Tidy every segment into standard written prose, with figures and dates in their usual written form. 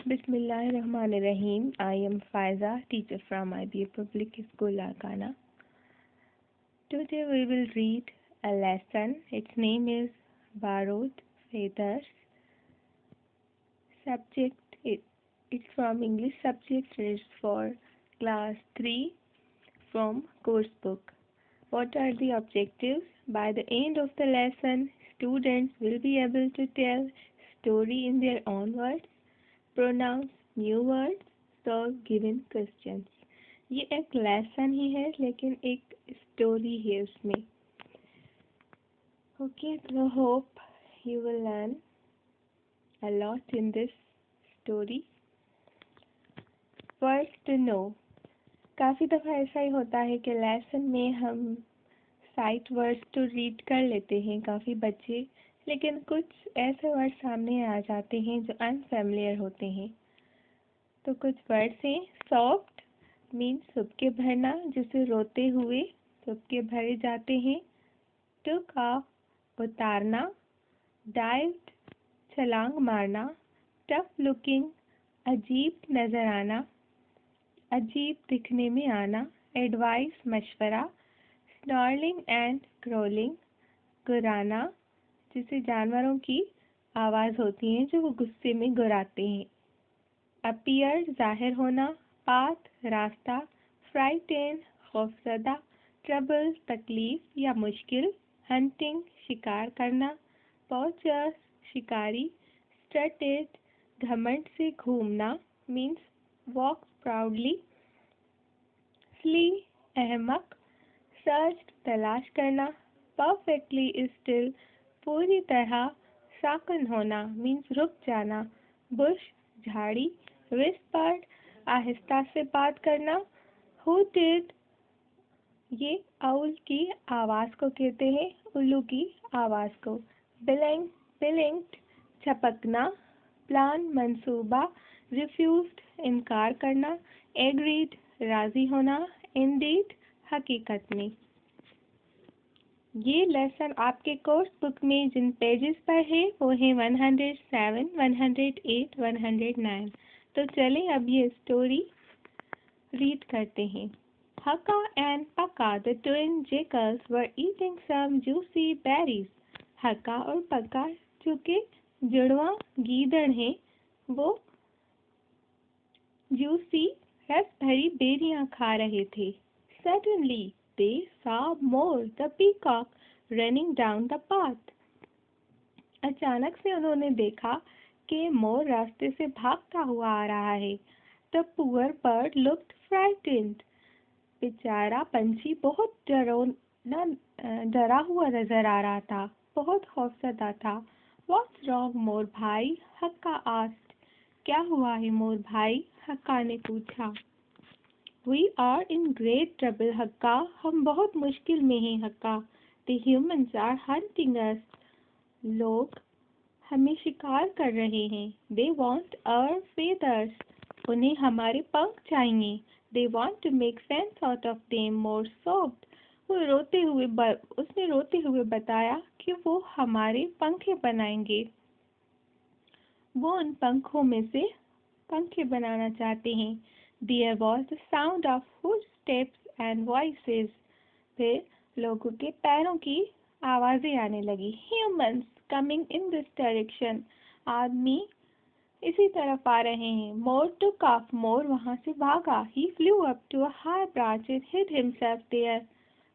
Bismillahirrahmanirrahim. I am Faiza, teacher from IBA Public School, Larkana. Today we will read a lesson. Its name is Borrowed Feathers. It's from English. Subject is for class 3 from course book. What are the objectives? By the end of the lesson, students will be able to tell story in their own words, pronounce new words, solve given questions. ये एक lesson ही है लेकिन एक story है उसमें. Okay, so hope you will learn a lot in this story. First to know. काफ़ी दफ़ा ऐसा ही होता है कि लेसन में हम साइट वर्ड्स तो रीड कर लेते हैं काफ़ी बच्चे, लेकिन कुछ ऐसे वर्ड सामने आ जाते हैं जो अनफेमिलियर होते हैं. तो कुछ वर्ड्स हैं. सॉफ्ट मीन्स सुबके भरना, जिसे रोते हुए सुबके भरे जाते हैं. टुक ऑफ उतारना. डाइव्ड छलांग मारना. टफ लुकिंग अजीब नज़र आना, अजीब दिखने में आना. एडवाइस मशवरा. स्नॉर्लिंग एंड क्रोलिंग गुर्राना, जिसे जानवरों की आवाज़ होती है जो वो गुस्से में गुर्राते हैं. अपीयर जाहिर होना. पाथ रास्ता. फ्राइटेन खौफज़दा. ट्रबल तकलीफ या मुश्किल. हंटिंग शिकार करना. पॉचर्स शिकारी. स्ट्रटेड घमंड से घूमना मीन्स वॉक प्राउडली. फ्ली अहमक. सर्च तलाश करना. परफेक्टली स्टिल पूरी तरह साकन होना मीन्स रुक जाना. बुश झाड़ी. विस्पर्ड आहिस्ता से बात करना. हूटेड ये आउल की आवाज़ को कहते हैं, उल्लू की आवाज़ को. बिलिंक्ड छपकना. प्लान मंसूबा. रिफ्यूज्ड इनकार करना. एग्रीड राज़ी होना. इंडीड हकीकत में. ये लेसन आपके कोर्स बुक में जिन पेजेस पर है वो है 107, 108, 109. तो चलें अब ये स्टोरी रीड करते हैं. Hakka and Pakka, the twin jackals, were eating some juicy berries. हक्का और पक्का जो कि जुड़वा गीदड़ हैं, वो जूसी रस भरी बेरियां खा रहे थे. Suddenly they saw Mole the peacock running down the path. अचानक से उन्होंने देखा कि मोर रास्ते से भागता हुआ आ रहा है. The poor bird looked frightened. बेचारा पंछी बहुत डरा हुआ नजर आ रहा था, बहुत खौफजदा था. What's wrong, मोर भाई? हक्का asked. क्या हुआ है मोर भाई? हक्का ने पूछा. We are in great trouble, हक्का. हम बहुत मुश्किल में हैं, हक्का. The humans are hunting us. लोग हमें शिकार कर रहे हैं. They want our feathers. उन्हें हमारे पंख चाहिए. They want to make sense out of them, more soft. उसने रोते हुए बताया कि वो हमारे पंखे बनाएंगे. वो उन पंखों में से पंखे बनाना चाहते हैं. There was the sound of footsteps and voices. फिर लोगों के पैरों की आवाजें आने लगी. Humans coming in this direction. आदमी इसी तरफ आ रहे हैं. More took off. मोर वहाँ से भागा. He flew up to a high branch and hid himself there.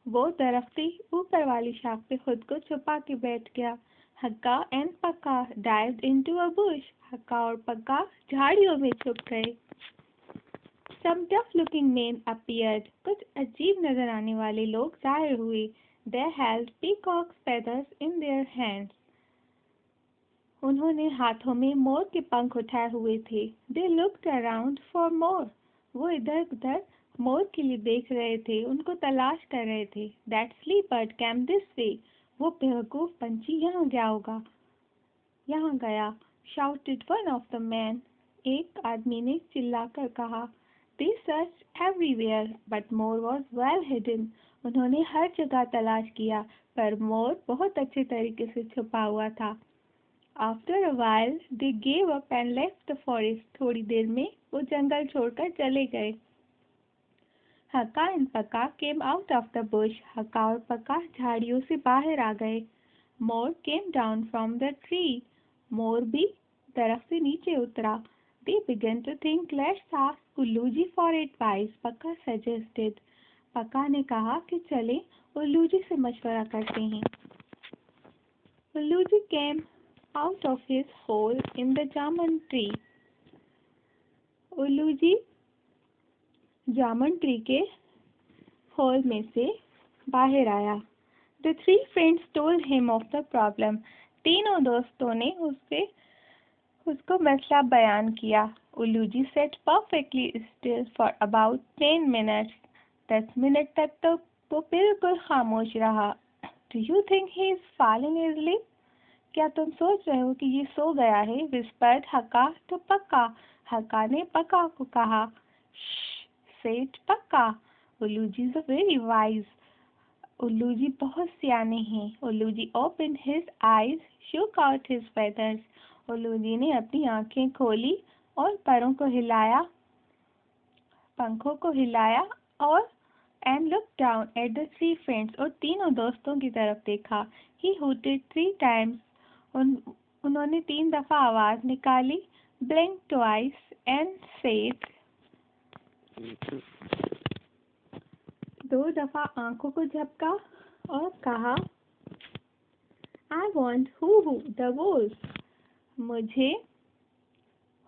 वो दरख्त की ऊपर वाली शाख पे खुद को छुपा के बैठ गया. हक्का and पक्का dived into a bush. हक्का और पक्का झाड़ियों में छुप गए. Some tough-looking men appeared. कुछ अजीब नजर आने वाले लोग जाहिर हुए. They held peacock's feathers in their hands. उन्होंने हाथों में मोर के पंख उठाए हुए थे. They looked around for more. वो इधर-उधर मोर के लिए देख रहे थे, उनको तलाश कर रहे थे. That sleep bird came this way. वो बेवकूफ पंछी यहाँ गया होगा, यहाँ गया. Shouted one of the men. एक आदमी ने चिल्लाकर कहा. They searched everywhere, but more was well hidden. उन्होंने हर जगह तलाश किया, पर मोर बहुत अच्छे तरीके से छुपा हुआ था. After a while, they gave up and left the forest. थोड़ी देर में वो जंगल छोड़कर चले गए. हक्का and पक्का came out of the bush. हक्का और पक्का झाड़ियों से बाहर आ गए. More came down from the tree. मोर भी दरख्त से नीचे उतरा. They began to think, let's ask उल्लू जी for advice. पक्का suggested. पक्का ने कहा कि चलें उल्लू जी से मशवरा करते हैं. उल्लू जी came out of his hole in the jamun tree. उल्लू जी जामुन ट्री के होल में से बाहर आया. The three friends told him of the problem. तीनों दोस्तों ने उसको मसला बयान किया. उल्लू जी sat perfectly still for about 10 minutes. 10 minute तक तो वो बिल्कुल खामोश रहा. Do you think he is falling asleep? क्या तुम सोच रहे हो कि ये सो गया है? Whispered हक्का to पक्का. हक्का ने पक्का को कहा. Shh, said पक्का. उल्लू जी is very wise. उल्लू जी बहुत सियाने हैं. उल्लू जी opened his eyes, shook out his feathers. उल्लू जी ने अपनी आंखें खोली और पंखों को हिलाया और and looked down at the three friends. और तीनों दोस्तों की तरफ देखा. He hooted 3 times. उन्होंने 3 दफा आवाज निकाली. Blinked twice and said. 2 दफा आंखों को झपका और कहा, I want Hoo-Hoo the wolf. मुझे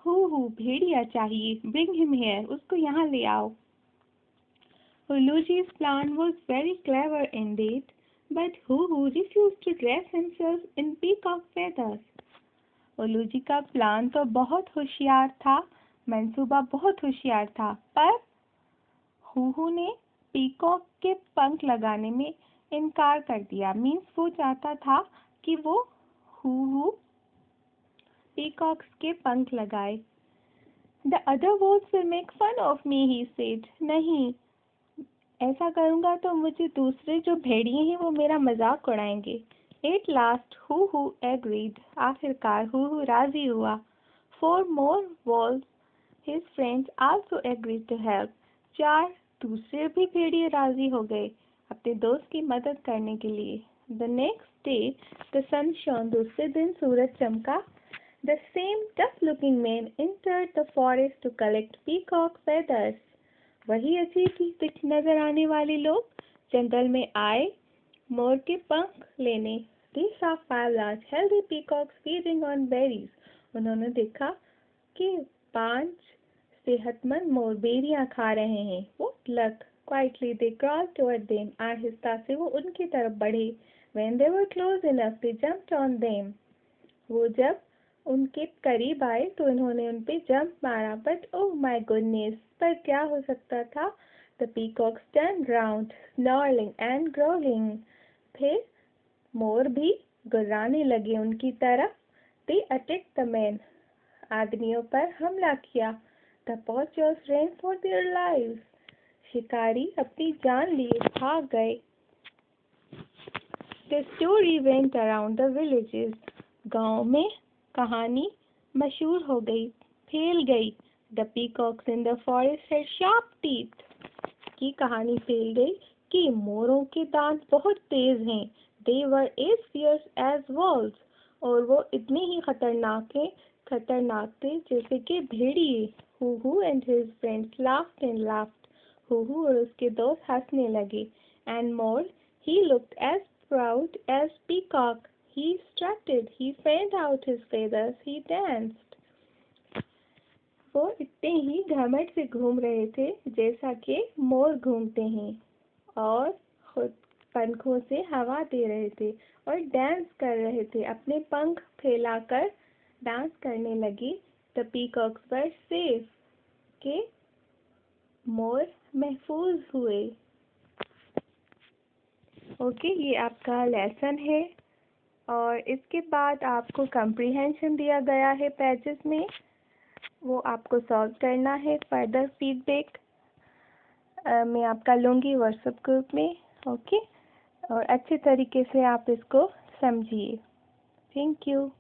Hoo-Hoo भेड़िया चाहिए. Bring him here. उसको यहाँ ले आओ. Ullu ji's plan was very clever indeed, but Hoo-Hoo refused to dress himself in peacock feathers. उल्लू जी का प्लान तो बहुत होशियार था, मंसूबा बहुत होशियार था, पर हू ने पीकॉक के पंख लगाने में इनकार कर दिया. मीन्स वो चाहता था कि वो हू पीकॉक्स के पंख लगाए. The other wolves will make fun of me, he said. नहीं, ऐसा करूँगा तो मुझे दूसरे जो भेड़िए हैं वो मेरा मजाक उड़ाएंगे. At last Hoo agreed. आखिरकार हू राजी हुआ. 4 more wolves, his friends, also agreed to help. 4 दूसरे भी भेड़िए राजी हो गए अपने दोस्त की मदद करने के लिए. The next day the sun shone. दूसरे दिन सूरज चमका. The same tough-looking man entered the forest to collect peacock feathers. वही अजीब नजर आने वाले लोग जंगल में आए मोर के पंख लेने. They saw 5 large healthy peacocks feeding on berries. उन्होंने देखा कि 5 सेहतमंद मोर बेरियां खा रहे हैं. What luck! Quietly they crawled toward them. आहिस्ता से वो उनकी तरफ बढ़े. When they were close enough, they jumped on them. वो जब उनके करीब आए तो इन्होंने उन पे जंप मारा. But oh my goodness! पर क्या हो सकता था? The peacocks turned round, snarling and growling. फिर मोर भी गुर्राने लगे उनकी तरफ. They attacked the men. आदमियों पर हमला किया. The poachers ran for their lives. शिकारी अपनी जान लिए भाग गए. The story went around the villages. गांव में कहानी मशहूर हो गई, फैल गई. The peacocks in the forest had sharp teeth. की कहानी फैल गई कि मोरों के दांत बहुत तेज हैं. They were as fierce as wolves. और वो इतने ही खतरनाक थे जैसे कि भेड़िए. Hoo and his friends laughed and laughed. Hoo और उसके दोस्त हंसने लगे. And more, he looked as proud as peacock. He strutted, he fanned out his feathers, he danced. वो इतने ही घमंड से घूम रहे थे जैसा कि मोर घूमते हैं और खुद पंखों से हवा दे रहे थे और डांस कर रहे थे. अपने पंख फैलाकर डांस करने लगे. The peacocks were safe. के मोर महफूज हुए. ओके, ये आपका लेसन है और इसके बाद आपको कंप्रीहेंशन दिया गया है पेजेस में. वो आपको सॉल्व करना है. फर्दर फीडबैक मैं आपका लूँगी व्हाट्सएप ग्रुप में. ओके, और अच्छे तरीके से आप इसको समझिए. Thank you.